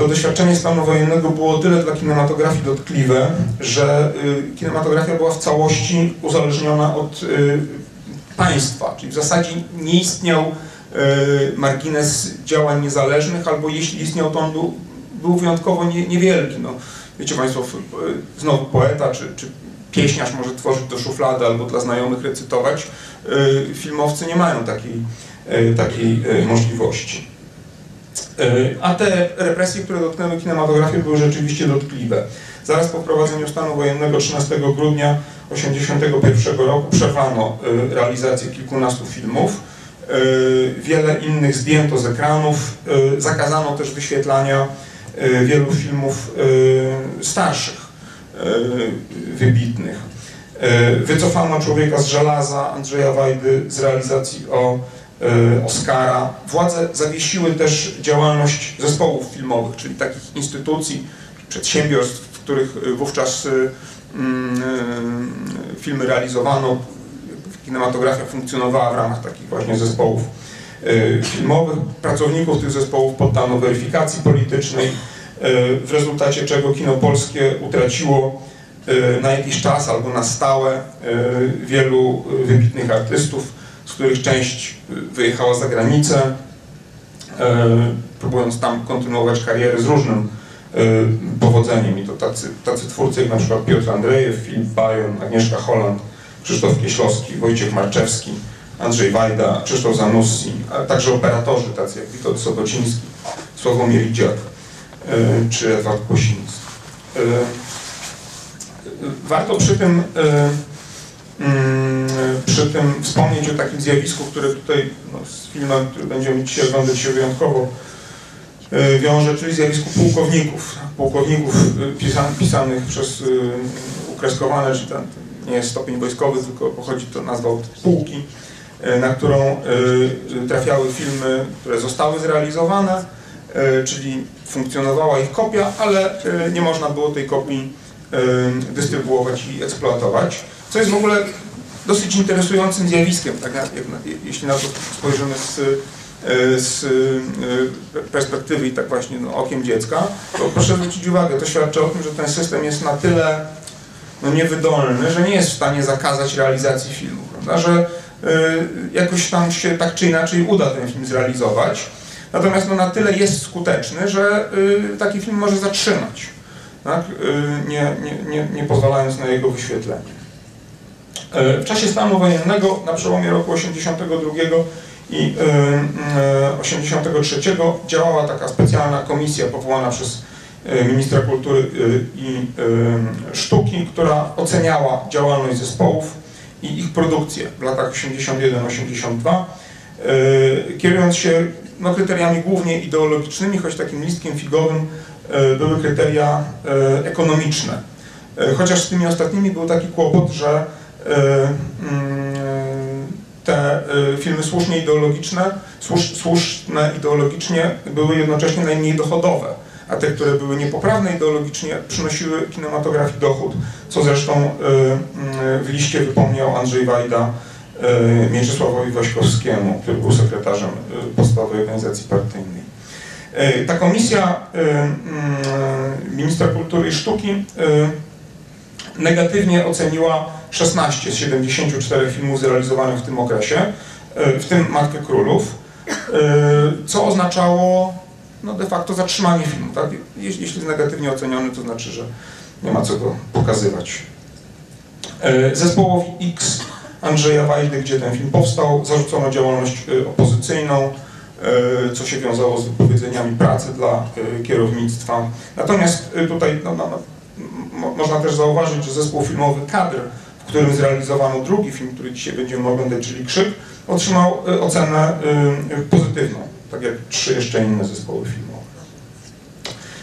to doświadczenie stanu wojennego było o tyle dla kinematografii dotkliwe, że kinematografia była w całości uzależniona od państwa, czyli w zasadzie nie istniał margines działań niezależnych, albo jeśli istniał, to on był wyjątkowo niewielki. No, wiecie Państwo, znowu poeta czy pieśniarz może tworzyć do szuflady albo dla znajomych recytować. Filmowcy nie mają takiej możliwości. A te represje, które dotknęły kinematografię, były rzeczywiście dotkliwe. Zaraz po wprowadzeniu stanu wojennego 13 grudnia 1981 roku przerwano realizację kilkunastu filmów. Wiele innych zdjęto z ekranów. Zakazano też wyświetlania wielu filmów starszych, wybitnych. Wycofano Człowieka z żelaza Andrzeja Wajdy z realizacji Oscara. Władze zawiesiły też działalność zespołów filmowych, czyli takich instytucji, przedsiębiorstw, w których wówczas filmy realizowano. Kinematografia funkcjonowała w ramach takich właśnie zespołów filmowych. Pracowników tych zespołów poddano weryfikacji politycznej, w rezultacie czego kino polskie utraciło na jakiś czas albo na stałe wielu wybitnych artystów, z których część wyjechała za granicę, próbując tam kontynuować karierę z różnym powodzeniem. I to tacy twórcy jak na przykład Piotr Andrejew, Filip Bajon, Agnieszka Holland, Krzysztof Kieślowski, Wojciech Marczewski, Andrzej Wajda, Krzysztof Zanussi, a także operatorzy tacy jak Witold Sobociński, Sławomir Idziak czy Edward Kłosiński. Warto przy tym wspomnieć o takim zjawisku, które tutaj z filmem, który będziemy dzisiaj oglądać, się wyjątkowo wiąże, czyli zjawisku pułkowników. Pułkowników pisanych przez ukreskowane, czyli ten nie jest stopień wojskowy, tylko pochodzi to nazwa od pułki, na którą trafiały filmy, które zostały zrealizowane, czyli funkcjonowała ich kopia, ale nie można było tej kopii dystrybuować i eksploatować, co jest w ogóle dosyć interesującym zjawiskiem, tak jeśli na to spojrzymy z perspektywy i tak właśnie okiem dziecka, to proszę zwrócić uwagę, to świadczy o tym, że ten system jest na tyle niewydolny, że nie jest w stanie zakazać realizacji filmu, prawda? Że jakoś tam się tak czy inaczej uda ten film zrealizować, natomiast na tyle jest skuteczny, że taki film może zatrzymać, tak? Nie pozwalając na jego wyświetlenie. W czasie stanu wojennego, na przełomie roku 1982 i 1983 działała taka specjalna komisja powołana przez ministra kultury i sztuki, która oceniała działalność zespołów i ich produkcję w latach 81-82, kierując się kryteriami głównie ideologicznymi, choć takim listkiem figowym były kryteria ekonomiczne. Chociaż z tymi ostatnimi był taki kłopot, że te filmy słuszne ideologicznie były jednocześnie najmniej dochodowe, a te, które były niepoprawne ideologicznie, przynosiły kinematografii dochód, co zresztą w liście wypomniał Andrzej Wajda Mieczysławowi Waśkowskiemu, który był sekretarzem podstawowej organizacji partyjnej. Ta komisja ministra kultury i sztuki negatywnie oceniła 16 z 74 filmów zrealizowanych w tym okresie, w tym Matkę Królów, co oznaczało de facto zatrzymanie filmu. Tak? Jeśli jest negatywnie oceniony, to znaczy, że nie ma co go pokazywać. Zespołowi X Andrzeja Wajdy, gdzie ten film powstał, zarzucono działalność opozycyjną, co się wiązało z wypowiedzeniami pracy dla kierownictwa. Natomiast tutaj można też zauważyć, że zespół filmowy Kadr, w którym zrealizowano drugi film, który dzisiaj będziemy oglądać, czyli Krzyk, otrzymał ocenę pozytywną, tak jak 3 jeszcze inne zespoły filmowe.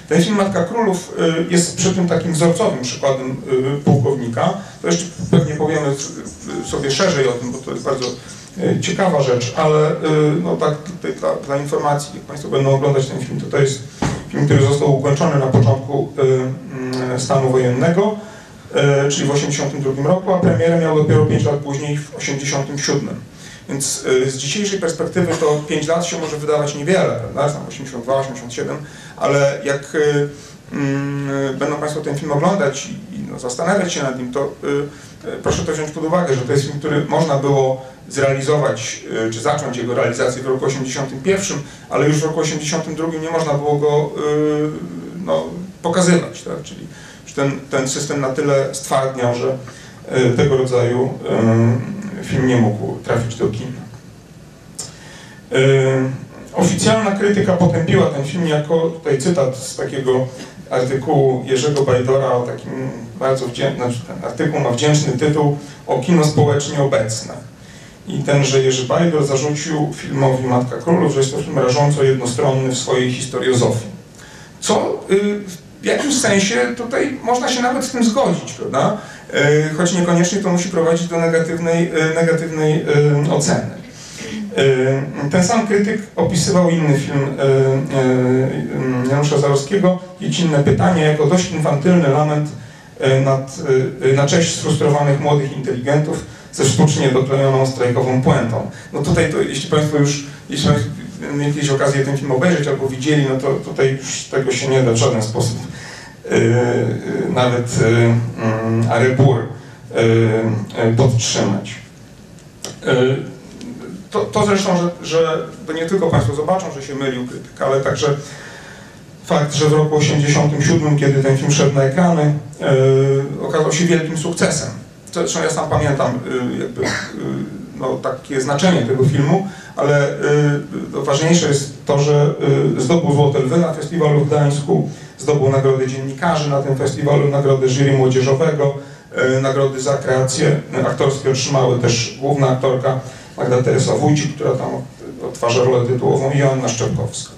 Ten film Matka Królów jest przy tym takim wzorcowym przykładem pułkownika. To jeszcze pewnie powiemy sobie szerzej o tym, bo to jest bardzo ciekawa rzecz, ale tak dla informacji, jak Państwo będą oglądać ten film, to jest film, który został ukończony na początku stanu wojennego, czyli w 1982 roku, a premierę miał dopiero 5 lat później, w 1987. Więc z dzisiejszej perspektywy to 5 lat się może wydawać niewiele, prawda? Tam 82, 87, ale jak będą Państwo ten film oglądać i no, zastanawiać się nad nim, to proszę to wziąć pod uwagę, że to jest film, który można było zrealizować, czy zacząć jego realizację w roku 81, ale już w roku 82 nie można było go no, pokazywać, tak? Czyli ten system na tyle stwardniał, że tego rodzaju film nie mógł trafić do kin. Oficjalna krytyka potępiła ten film jako, tutaj cytat z takiego artykułu Jerzego Bajdora o takim bardzo wdzięcznym, ten artykuł ma wdzięczny tytuł o kino społecznie obecne. I tenże Jerzy Bajdor zarzucił filmowi Matka Królów, że jest to film rażąco jednostronny w swojej historiozofii. Co w jakimś sensie tutaj można się nawet z tym zgodzić, prawda? Choć niekoniecznie to musi prowadzić do negatywnej oceny. Ten sam krytyk opisywał inny film Janusza Zaorskiego, Dziecinne pytanie, jako dość infantylny lament na cześć sfrustrowanych młodych inteligentów ze sztucznie doklejoną strajkową puentą. No tutaj, to, jeśli Państwo mieli jakieś okazję ten film obejrzeć albo widzieli, no to tutaj już tego się nie da w żaden sposób nawet a rebours podtrzymać. To zresztą, że to nie tylko Państwo zobaczą, że się mylił krytyk, ale także fakt, że w roku 1987, kiedy ten film szedł na ekrany, okazał się wielkim sukcesem. Zresztą ja sam pamiętam jakby, no, takie znaczenie tego filmu, ale ważniejsze jest to, że zdobył Złote Lwy na festiwalu w Gdańsku, zdobył nagrodę dziennikarzy na tym festiwalu, nagrodę jury młodzieżowego, nagrody za kreacje aktorskie otrzymały też główna aktorka Magda Teresa Wójcik, która tam odtwarza rolę tytułową, i Joanna Szczepkowska.